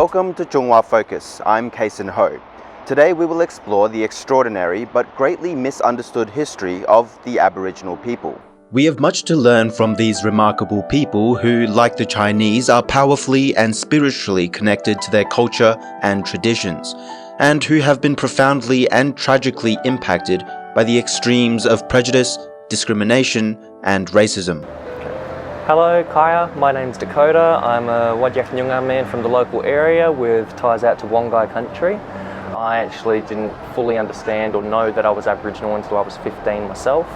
Welcome to Chung Focus. I'm Kason Ho. Today we will explore the extraordinary but greatly misunderstood history of the Aboriginal people. We have much to learn from these remarkable people who, like the Chinese, are powerfully and spiritually connected to their culture and traditions, and who have been profoundly and tragically impacted by the extremes of prejudice, discrimination, and racism. Hello, Kaya. My name's Dakota. I'm a Wadyak Nyunga man from the local area with ties out to Wongai country. I actually didn't fully understand or know that I was Aboriginal until I was 15 myself.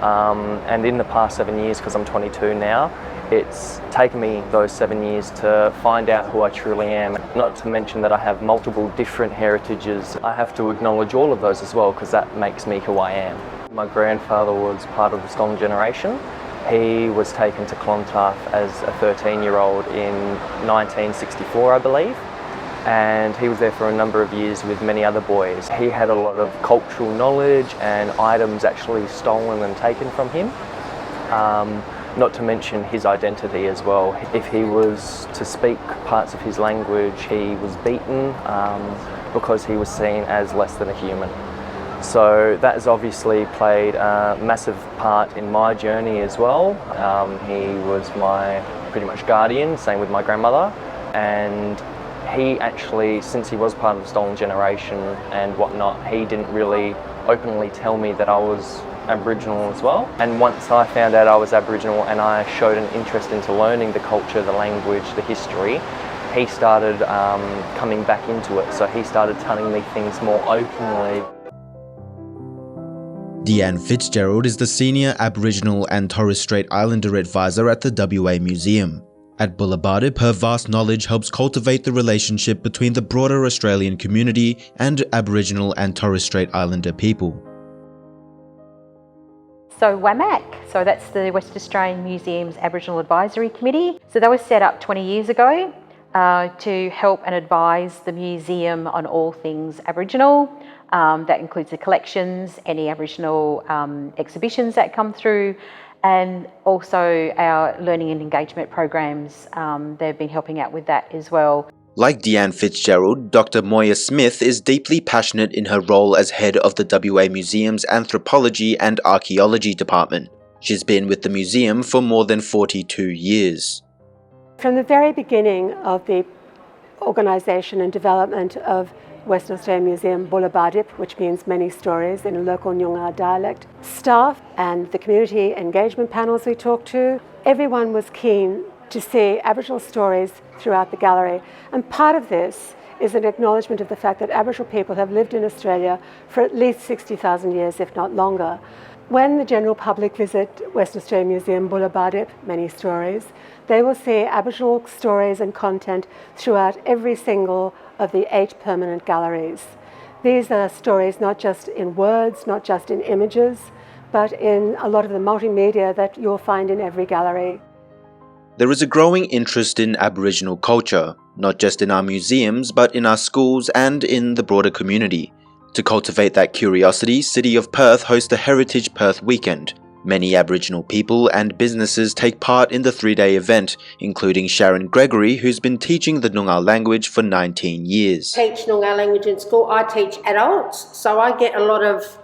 And in the past 7 years, because I'm 22 now, it's taken me those 7 years to find out who I truly am. Not to mention that I have multiple different heritages. I have to acknowledge all of those as well, because that makes me who I am. My grandfather was part of the stolen generation. He was taken to Clontarf as a 13-year-old in 1964, I believe, and he was there for a number of years with many other boys. He had a lot of cultural knowledge and items actually stolen and taken from him, not to mention his identity as well. If he was to speak parts of his language, he was beaten because he was seen as less than a human. So that has obviously played a massive part in my journey as well. He was my pretty much guardian, same with my grandmother, and he actually, since he was part of the stolen generation and whatnot, he didn't really openly tell me that I was Aboriginal as well. And once I found out I was Aboriginal and I showed an interest into learning the culture, the language, the history, he started coming back into it. So he started telling me things more openly. Deanne Fitzgerald is the Senior Aboriginal and Torres Strait Islander Advisor at the WA Museum. At Bullabardip, her vast knowledge helps cultivate the relationship between the broader Australian community and Aboriginal and Torres Strait Islander people. So WAMAC, so that's the Western Australian Museum's Aboriginal Advisory Committee. So that was set up 20 years ago to help and advise the museum on all things Aboriginal. That includes the collections, any Aboriginal exhibitions that come through, and also our learning and engagement programs. They've been helping out with that as well. Like Deanne Fitzgerald, Dr. Moya Smith is deeply passionate in her role as head of the WA Museum's Anthropology and Archaeology Department. She's been with the museum for more than 42 years. From the very beginning of the organisation and development of Western Australian Museum Bullabardip, which means many stories in a local Nyunga dialect, staff and the community engagement panels we talked to, everyone was keen to see Aboriginal stories throughout the gallery. And part of this is an acknowledgement of the fact that Aboriginal people have lived in Australia for at least 60,000 years, if not longer. When the general public visit Western Australian Museum Bullabardip, many stories, they will see Aboriginal stories and content throughout every single of the 8 permanent galleries. These are stories not just in words, not just in images, but in a lot of the multimedia that you'll find in every gallery. There is a growing interest in Aboriginal culture, not just in our museums, but in our schools and in the broader community. To cultivate that curiosity, City of Perth hosts the Heritage Perth Weekend. Many Aboriginal people and businesses take part in the 3-day event, including Sharon Gregory, who's been teaching the Noongar language for 19 years. I teach Noongar language in school. I teach adults, so I get a lot of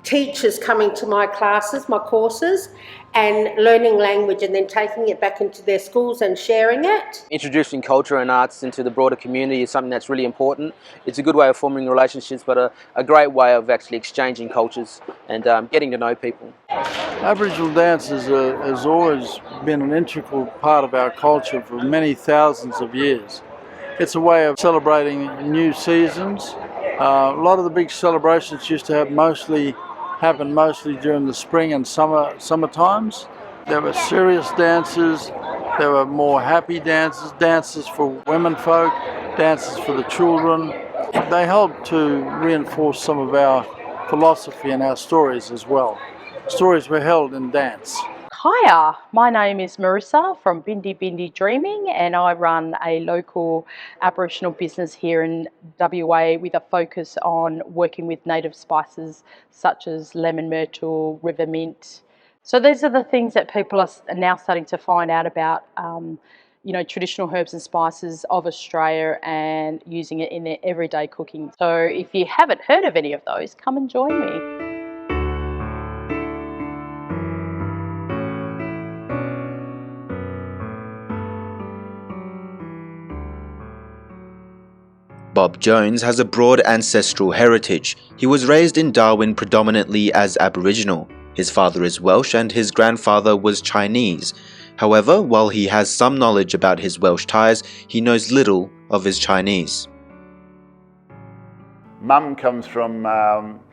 teachers coming to my classes, my courses, and learning language and then taking it back into their schools and sharing it. Introducing culture and arts into the broader community is something that's really important. It's a good way of forming relationships, but a great way of actually exchanging cultures and getting to know people. Aboriginal dance has always been an integral part of our culture for many thousands of years. It's a way of celebrating new seasons. A lot of the big celebrations used to happen mostly during the spring and summer times. There were serious dances, there were more happy dances for women folk, dances for the children. They helped to reinforce some of our philosophy and our stories as well. Stories were held in dance. Hiya, my name is Marissa from Bindi Dreaming, and I run a local Aboriginal business here in WA with a focus on working with native spices such as lemon myrtle, river mint. So these are the things that people are now starting to find out about traditional herbs and spices of Australia and using it in their everyday cooking. So if you haven't heard of any of those, come and join me. Bob Jones has a broad ancestral heritage. He was raised in Darwin predominantly as Aboriginal. His father is Welsh and his grandfather was Chinese. However, while he has some knowledge about his Welsh ties, he knows little of his Chinese. Mum comes from,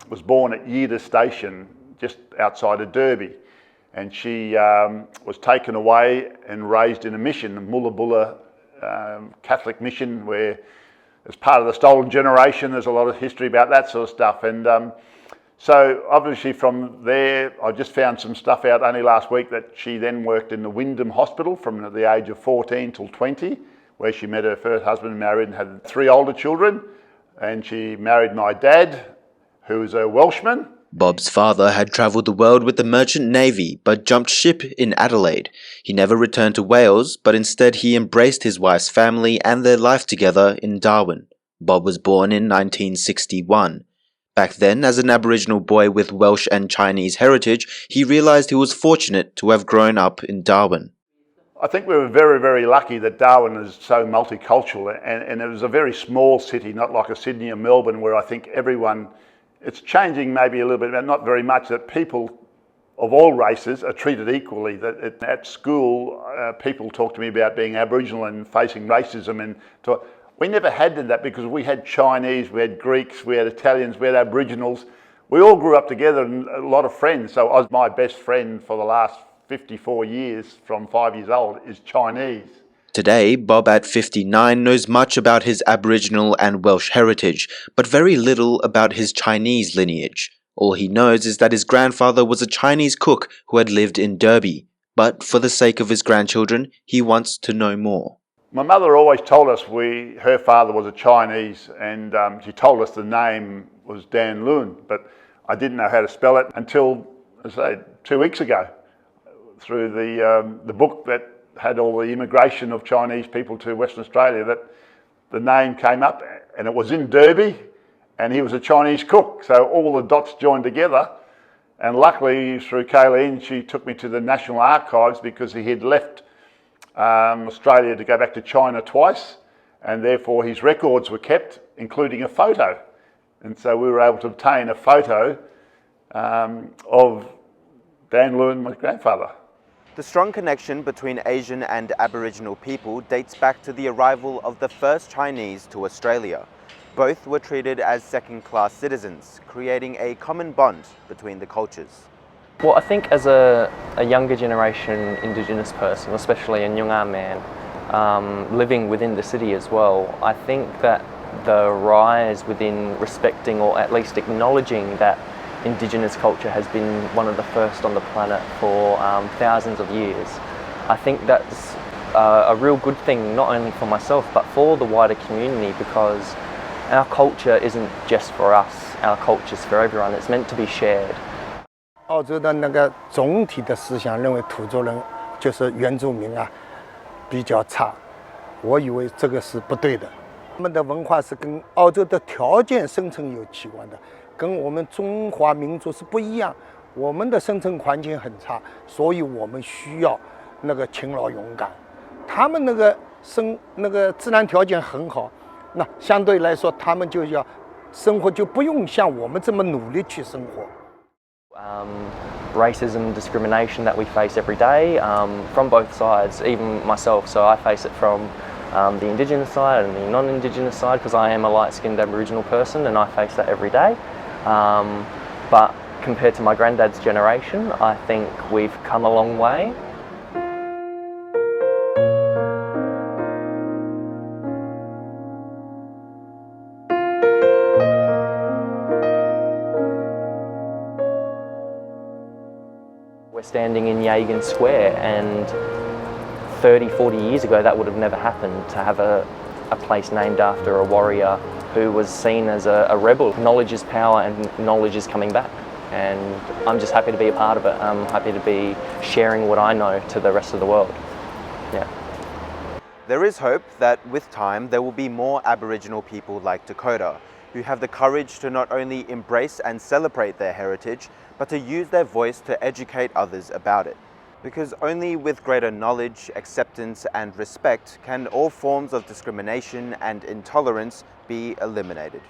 was born at Yida Station, just outside of Derby. And she was taken away and raised in a mission, the Mullabulla Catholic mission, where as part of the stolen generation, there's a lot of history about that sort of stuff. And so obviously from there, I just found some stuff out only last week that she then worked in the Wyndham Hospital from the age of 14 till 20, where she met her first husband, married and had 3 older children. And she married my dad, who is a Welshman. Bob's father had travelled the world with the Merchant Navy but jumped ship in Adelaide. He never returned to Wales, but instead he embraced his wife's family and their life together in Darwin. Bob was born in 1961. Back then, as an Aboriginal boy with Welsh and Chinese heritage, he realised he was fortunate to have grown up in Darwin. I think we were very, very lucky that Darwin is so multicultural, and it was a very small city, not like a Sydney or Melbourne, where I think everyone, it's changing maybe a little bit, but not very much, that people of all races are treated equally. That at school, people talk to me about being Aboriginal and facing racism, and we never had that because we had Chinese, we had Greeks, we had Italians, we had Aboriginals. We all grew up together and a lot of friends. So I was my best friend for the last 54 years, from 5 years old, is Chinese. Today, Bob at 59 knows much about his Aboriginal and Welsh heritage, but very little about his Chinese lineage. All he knows is that his grandfather was a Chinese cook who had lived in Derby, but for the sake of his grandchildren, he wants to know more. My mother always told us her father was a Chinese, and she told us the name was Dan Lewin, but I didn't know how to spell it until, I say, 2 weeks ago, through the book that had all the immigration of Chinese people to Western Australia, that the name came up, and it was in Derby, and he was a Chinese cook. So all the dots joined together, and luckily through Kayleen, she took me to the National Archives because he had left Australia to go back to China twice, and therefore his records were kept, including a photo. And so we were able to obtain a photo of Dan Lewin, my grandfather. The strong connection between Asian and Aboriginal people dates back to the arrival of the first Chinese to Australia. Both were treated as second-class citizens, creating a common bond between the cultures. Well, I think as a younger generation Indigenous person, especially a Nyungar man, living within the city as well, I think that the rise within respecting or at least acknowledging that Indigenous culture has been one of the first on the planet for thousands of years. I think that's a real good thing, not only for myself, but for the wider community, because our culture isn't just for us, our culture's for everyone. It's meant to be shared. 澳洲的那个总体的思想认为土著人就是原住民啊，比较差。我以为这个是不对的。他们的文化是跟澳洲的条件生存有相关的，跟我们中华民族是不一样。我们的生存环境很差，所以我们需要那个勤劳勇敢。他们那个自然条件很好，那相对来说他们就要生活就不用像我们这么努力去生活。 Racism, discrimination that we face every day from both sides, even myself. So I face it from the Indigenous side and the non-Indigenous side, because I am a light-skinned Aboriginal person and I face that every day. But compared to my granddad's generation, I think we've come a long way. We're standing in Yagan Square, and 30-40 years ago that would have never happened, to have a place named after a warrior who was seen as a rebel. Knowledge is power and knowledge is coming back, and I'm just happy to be a part of it. I'm happy to be sharing what I know to the rest of the world. Yeah. There is hope that with time there will be more Aboriginal people like Dakota, who have the courage to not only embrace and celebrate their heritage, but to use their voice to educate others about it. Because only with greater knowledge, acceptance and respect can all forms of discrimination and intolerance be eliminated.